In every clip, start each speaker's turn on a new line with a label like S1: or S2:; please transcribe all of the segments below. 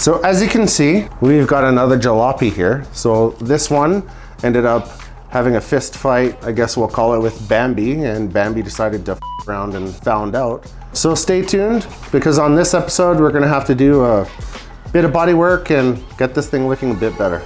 S1: So as you can see, we've got another jalopy here. So this one ended up having a fist fight, I guess we'll call it, with Bambi, and Bambi decided to f around and found out. So stay tuned, because on this episode, we're gonna have to do a bit of body work and get this thing looking a bit better.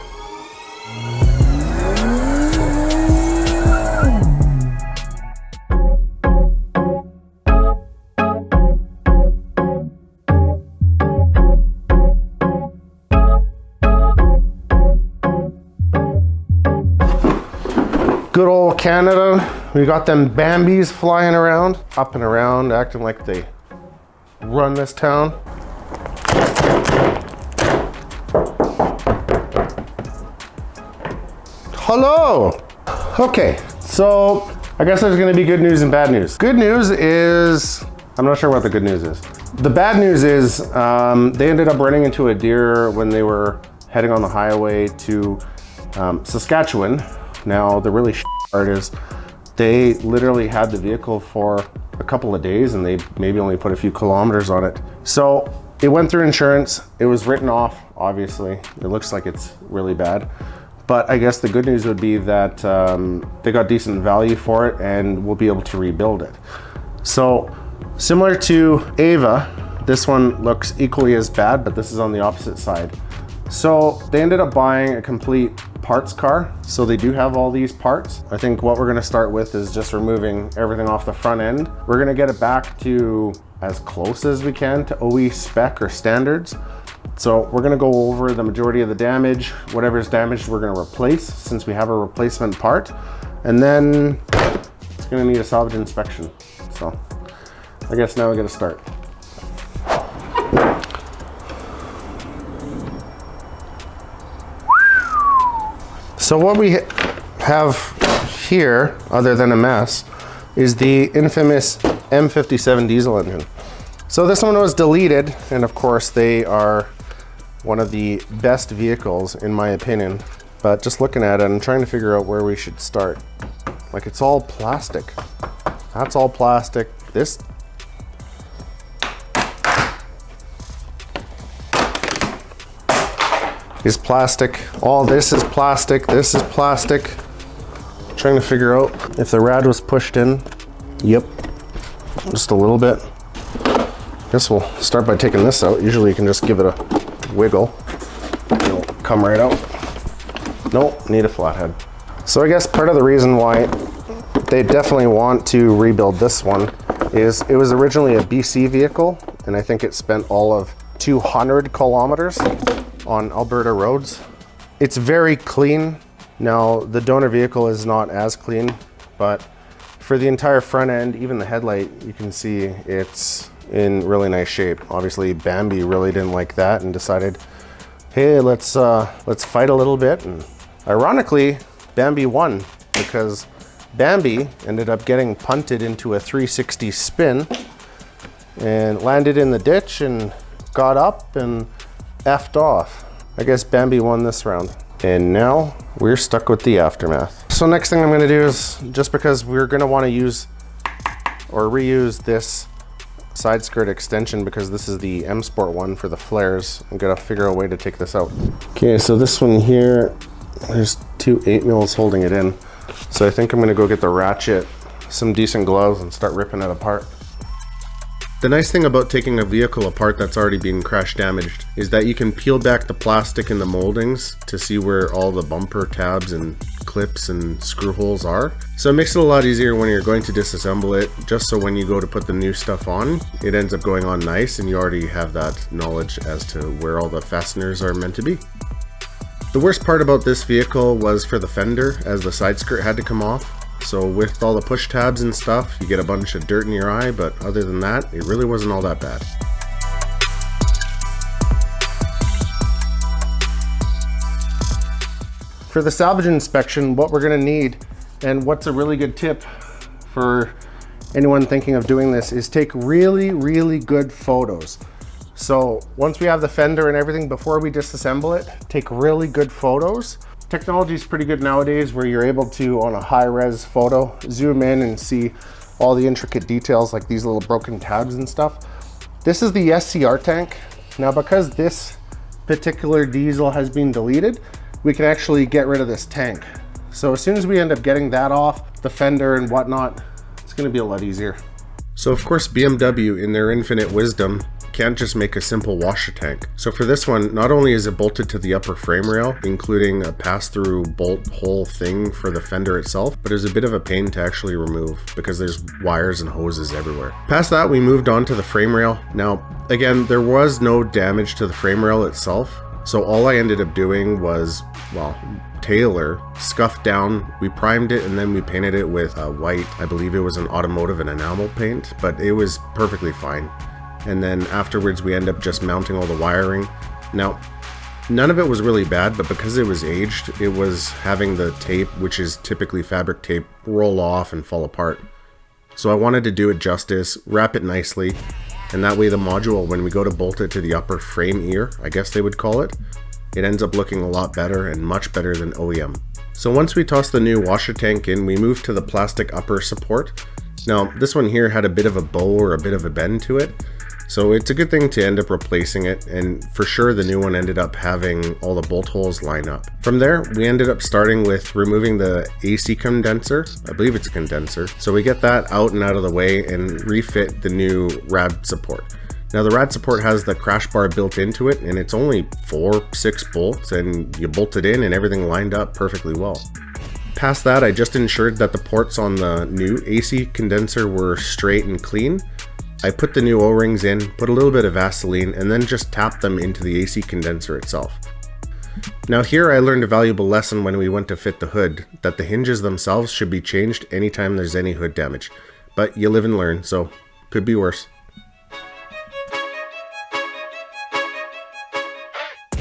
S1: Good old Canada, we got them Bambis flying around, up and around, acting like they run this town. Hello! Okay, so I guess there's gonna be good news and bad news. Good news is, I'm not sure what the good news is. The bad news is they ended up running into a deer when they were heading on the highway to Saskatchewan. Now, the really part is they literally had the vehicle for a couple of days and they maybe only put a few kilometers on it. So it went through insurance. It was written off, obviously. It looks like it's really bad. But I guess the good news would be that they got decent value for it and we'll be able to rebuild it. So similar to Ava, this one looks equally as bad, but this is on the opposite side. So they ended up buying a complete parts car. So they do have all these parts. I think what we're gonna start with is just removing everything off the front end. We're gonna get it back to as close as we can to OE spec or standards. So we're gonna go over the majority of the damage. Whatever's damaged, we're gonna replace since we have a replacement part. And then it's gonna need a salvage inspection. So I guess now we gotta start. So what we have here, other than a mess, is the infamous M57 diesel engine. So this one was deleted, and of course they are one of the best vehicles in my opinion. But just looking at it and trying to figure out where we should start. Like, it's all plastic. That's all plastic. This is plastic. All this is plastic. This is plastic. Trying to figure out if the rad was pushed in. Yep, just a little bit. Guess we'll start by taking this out. Usually you can just give it a wiggle. It'll come right out. Nope, need a flathead. So I guess part of the reason why they definitely want to rebuild this one is it was originally a BC vehicle, and I think it spent all of 200 kilometers on Alberta roads. It's very clean. Now, the donor vehicle is not as clean, but for the entire front end, even the headlight, you can see it's in really nice shape. Obviously, Bambi really didn't like that and decided, hey, let's fight a little bit. And ironically, Bambi won because Bambi ended up getting punted into a 360 spin and landed in the ditch and got up and effed off. I guess Bambi won this round. And now we're stuck with the aftermath. So next thing I'm gonna do is, just because we're gonna wanna use or reuse this side skirt extension because this is the M Sport one for the flares, I'm gonna figure out a way to take this out. Okay, so this one here, there's two 8mm holding it in. So I think I'm gonna go get the ratchet, some decent gloves, and start ripping it apart. The nice thing about taking a vehicle apart that's already been crash damaged is that you can peel back the plastic and the moldings to see where all the bumper tabs and clips and screw holes are. So it makes it a lot easier when you're going to disassemble it, just so when you go to put the new stuff on, it ends up going on nice and you already have that knowledge as to where all the fasteners are meant to be. The worst part about this vehicle was for the fender, as the side skirt had to come off. So with all the push tabs and stuff, you get a bunch of dirt in your eye, but other than that, it really wasn't all that bad. For the salvage inspection, what we're gonna need, and what's a really good tip for anyone thinking of doing this, is take really, really good photos. So once we have the fender and everything, before we disassemble it, take really good photos. Technology is pretty good nowadays where you're able to, on a high-res photo, zoom in and see all the intricate details like these little broken tabs and stuff. This is the SCR tank. Now, because this particular diesel has been deleted, we can actually get rid of this tank. So as soon as we end up getting that off, the fender and whatnot, it's gonna be a lot easier. So of course BMW, in their infinite wisdom, can't just make a simple washer tank. So for this one, not only is it bolted to the upper frame rail, including a pass-through bolt hole thing for the fender itself, but it's a bit of a pain to actually remove because there's wires and hoses everywhere. Past that, we moved on to the frame rail. Now, again, there was no damage to the frame rail itself, so all I ended up doing was, well, Taylor scuffed down, we primed it, and then we painted it with white, I believe it was an automotive and enamel paint, but it was perfectly fine. And then afterwards we end up just mounting all the wiring. Now, none of it was really bad, but because it was aged, it was having the tape, which is typically fabric tape, roll off and fall apart. So I wanted to do it justice, wrap it nicely, and that way the module, when we go to bolt it to the upper frame ear, I guess they would call it, it ends up looking a lot better and much better than OEM. So once we tossed the new washer tank in, we moved to the plastic upper support. Now, this one here had a bit of a bow or a bit of a bend to it, so it's a good thing to end up replacing it, and for sure the new one ended up having all the bolt holes line up. From there, we ended up starting with removing the AC condenser. I believe it's a condenser. So we get that out and out of the way and refit the new rad support. Now the rad support has the crash bar built into it, and it's only 4-6 bolts, and you bolt it in and everything lined up perfectly well. Past that, I just ensured that the ports on the new AC condenser were straight and clean. I put the new O-rings in, put a little bit of Vaseline, and then just tapped them into the AC condenser itself. Now here I learned a valuable lesson when we went to fit the hood, that the hinges themselves should be changed anytime there's any hood damage. But you live and learn, so could be worse.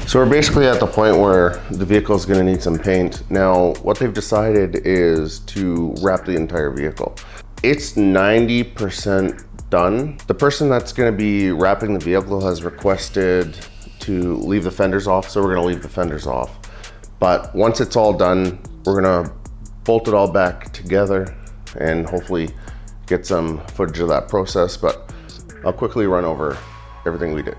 S1: So we're basically at the point where the vehicle is going to need some paint. Now what they've decided is to wrap the entire vehicle. It's 90% done. The person that's going to be wrapping the vehicle has requested to leave the fenders off, so we're going to leave the fenders off. But once it's all done, we're going to bolt it all back together and hopefully get some footage of that process, but I'll quickly run over everything we did.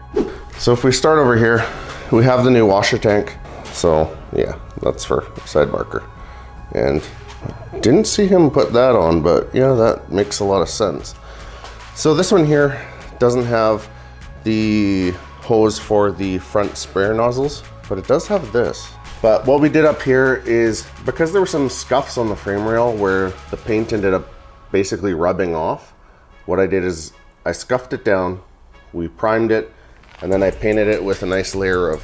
S1: So if we start over here, we have the new washer tank. So yeah, that's for side marker. And didn't see him put that on, but yeah, that makes a lot of sense. So this one here doesn't have the hose for the front sprayer nozzles, but it does have this. But what we did up here is, because there were some scuffs on the frame rail where the paint ended up basically rubbing off, what I did is I scuffed it down, we primed it, and then I painted it with a nice layer of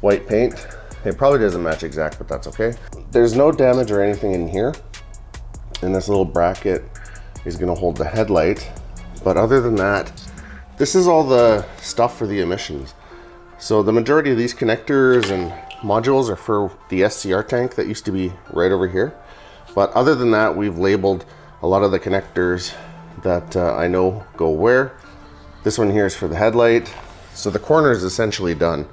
S1: white paint. It probably doesn't match exact, but that's okay. There's no damage or anything in here, and this little bracket is going to hold the headlight. But other than that, this is all the stuff for the emissions. So the majority of these connectors and modules are for the SCR tank that used to be right over here. But other than that, we've labeled a lot of the connectors that I know go where. This one here is for the headlight. So the corner is essentially done.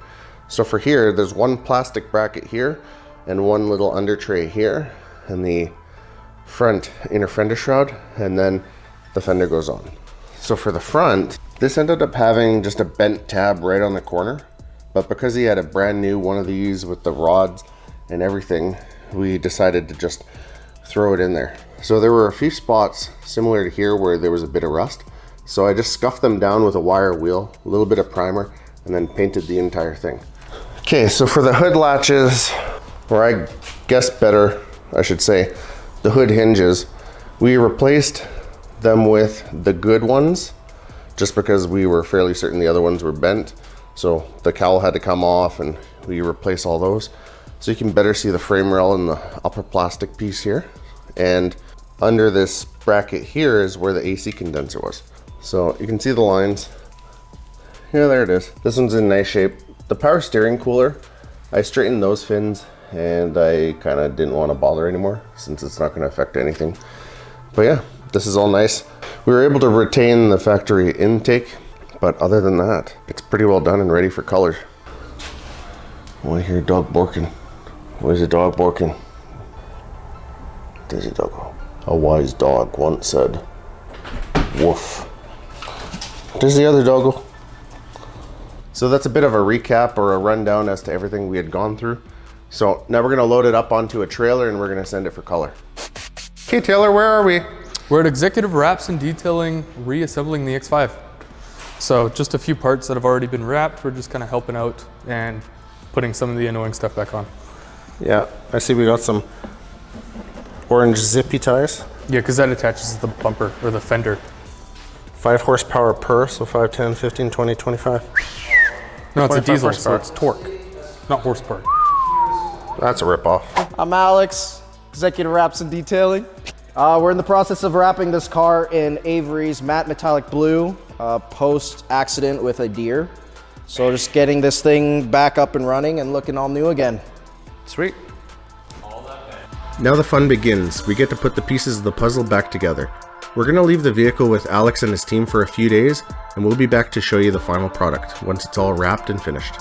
S1: So for here, there's one plastic bracket here and one little under tray here, and the front inner fender shroud, and then the fender goes on. So for the front, this ended up having just a bent tab right on the corner, but because he had a brand new one of these with the rods and everything, we decided to just throw it in there. So there were a few spots similar to here where there was a bit of rust. So I just scuffed them down with a wire wheel, a little bit of primer, and then painted the entire thing. Okay, so for the hood latches, or I guess better, I should say, the hood hinges, we replaced them with the good ones, just because we were fairly certain the other ones were bent. So the cowl had to come off and we replaced all those. So you can better see the frame rail and the upper plastic piece here. And under this bracket here is where the AC condenser was. So you can see the lines. Yeah, there it is. This one's in nice shape. The power steering cooler, I straightened those fins and I kind of didn't want to bother anymore since it's not going to affect anything. But yeah, this is all nice. We were able to retain the factory intake, but other than that, it's pretty well done and ready for color. I hear a dog barking. Where's the dog barking? There's a doggo. A wise dog once said, woof. There's the other doggo. So that's a bit of a recap or a rundown as to everything we had gone through. So now we're gonna load it up onto a trailer and we're gonna send it for color. Okay, Taylor, where are we?
S2: We're at Executive Wraps and Detailing, reassembling the X5. So just a few parts that have already been wrapped. We're just kind of helping out and putting some of the annoying stuff back on.
S1: Yeah, I see we got some orange zippy ties.
S2: Yeah, because that attaches to the bumper or the fender.
S1: 5 horsepower per, so 5, 10, 15, 20, 25.
S2: No, it's a diesel,
S1: horsepower.
S2: so it's torque, not horsepower.
S1: That's a ripoff.
S3: I'm Alex, Executive Wraps and Detailing. We're in the process of wrapping this car in Avery's matte metallic blue post-accident with a deer. So just getting this thing back up and running and looking all new again.
S1: Sweet. Now the fun begins. We get to put the pieces of the puzzle back together. We're going to leave the vehicle with Alex and his team for a few days, and we'll be back to show you the final product once it's all wrapped and finished.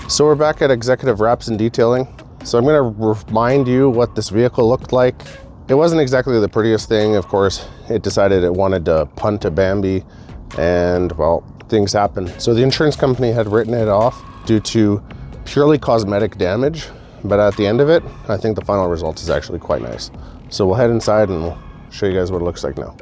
S1: So we're back at Executive Wraps and Detailing. So I'm going to remind you what this vehicle looked like. It wasn't exactly the prettiest thing. Of course, it decided it wanted to punt a Bambi, and well, things happened. So the insurance company had written it off due to purely cosmetic damage. But at the end of it, I think the final result is actually quite nice. So we'll head inside and we'll show you guys what it looks like now.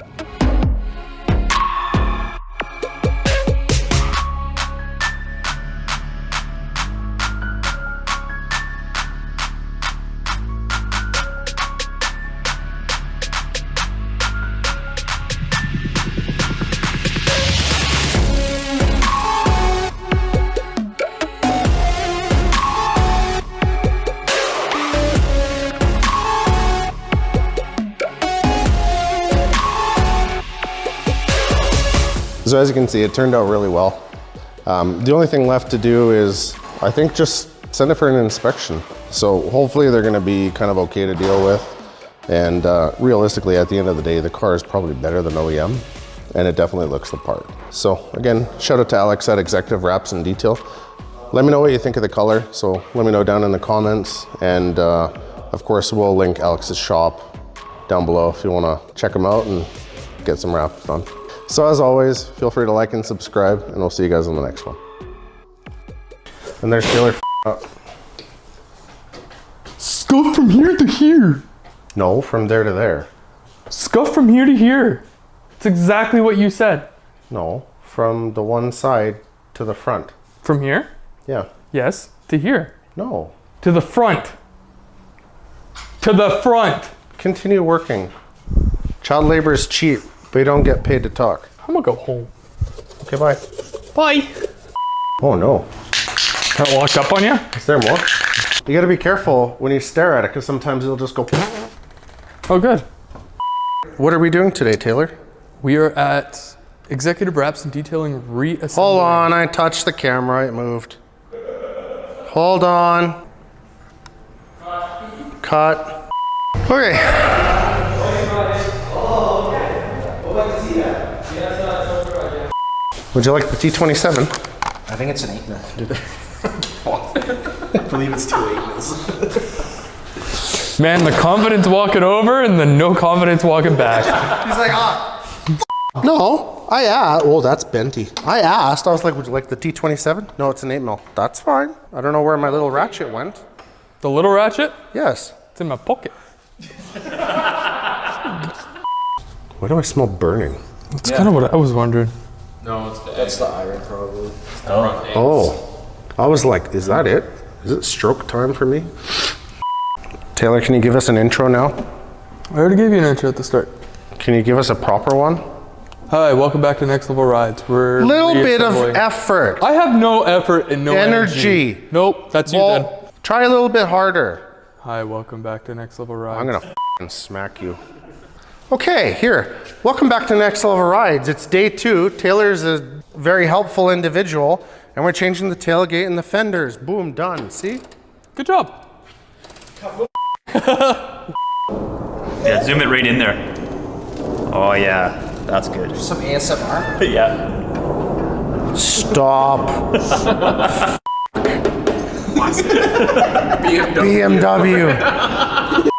S1: So as you can see, it turned out really well. The only thing left to do is, I think, just send it for an inspection. So hopefully they're gonna be kind of okay to deal with. And realistically, at the end of the day, the car is probably better than OEM, and it definitely looks the part. So again, shout out to Alex at Executive Wraps and Detail. Let me know what you think of the color. So let me know down in the comments. And of course, we'll link Alex's shop down below if you wanna check him out and get some wraps done. So as always, feel free to like and subscribe, and we'll see you guys on the next one. And there's Taylor up.
S2: Scuff from here to here.
S1: No, from there to there.
S2: Scuff from here to here. It's exactly what you said.
S1: No, from the one side to the front.
S2: From here?
S1: Yeah.
S2: Yes, to here.
S1: No.
S2: To the front. To the front.
S1: Continue working. Child labor is cheap, but you don't get paid to talk.
S2: I'm gonna go home.
S1: Okay, bye.
S2: Bye.
S1: Oh no.
S2: Got locked up on you?
S1: Is there more? You gotta be careful when you stare at it, because sometimes it'll just go.
S2: Oh, good.
S1: What are we doing today, Taylor?
S2: We are at Executive Wraps and Detailing reassembly.
S1: Hold on, I touched the camera, it moved. Hold on. Cut. Okay. Would you like the T27?
S3: I think it's an 8 mil. I believe it's 2 8 mils.
S2: Man, the confidence walking over and the no confidence walking back.
S3: He's like,
S1: No, I asked. Well, that's Benty. I asked. I was like, would you like the T27? No, it's an 8 mil. That's fine. I don't know where my little ratchet went.
S2: The little ratchet?
S1: Yes.
S2: It's in my pocket.
S1: Why do I smell burning?
S2: That's kind of what I was wondering.
S4: No, it's the
S3: that's the iron probably.
S1: Oh, I was like, is that it? Is it stroke time for me? Taylor, can you give us an intro now?
S2: I already gave you an intro at the start.
S1: Can you give us a proper one?
S2: Hi, welcome back to Next Level Rides. We're
S1: Little bit of
S2: reassembling.
S1: effort.
S2: I have no effort and no energy. Nope, that's you then.
S1: Well, try a little bit harder.
S2: Hi, welcome back to Next Level Rides.
S1: I'm gonna f***ing smack you. Okay, here. Welcome back to Next Level Rides. It's day 2. Taylor's a very helpful individual, and we're changing the tailgate and the fenders. Boom, done. See?
S2: Good job.
S4: Yeah, zoom it right in there. Oh yeah, that's good.
S3: Some ASMR.
S4: Yeah.
S1: Stop. BMW.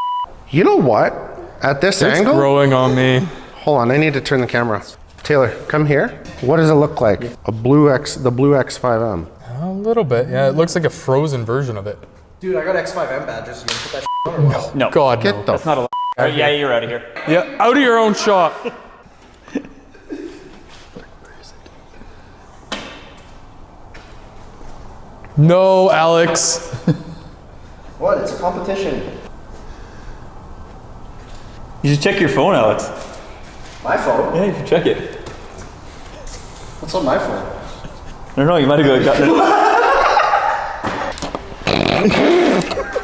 S1: You know what? At this
S2: It's
S1: angle?
S2: growing on me.
S1: Hold on, I need to turn the camera. Taylor, come here. What does it look like? The blue X5M.
S2: A little bit, yeah. It looks like a frozen version of it.
S3: Dude, I got X5M badges. You gonna put that on or what?
S4: No.
S2: God,
S1: Get
S2: no.
S1: the
S4: That's not allowed. Yeah, you're out of here.
S2: Yeah, out of your own shop. No, Alex.
S3: What? It's a competition.
S4: You should check your phone, Alex.
S3: My phone?
S4: Yeah, you should check it.
S3: What's on my phone?
S4: I don't know, you might have gotten it.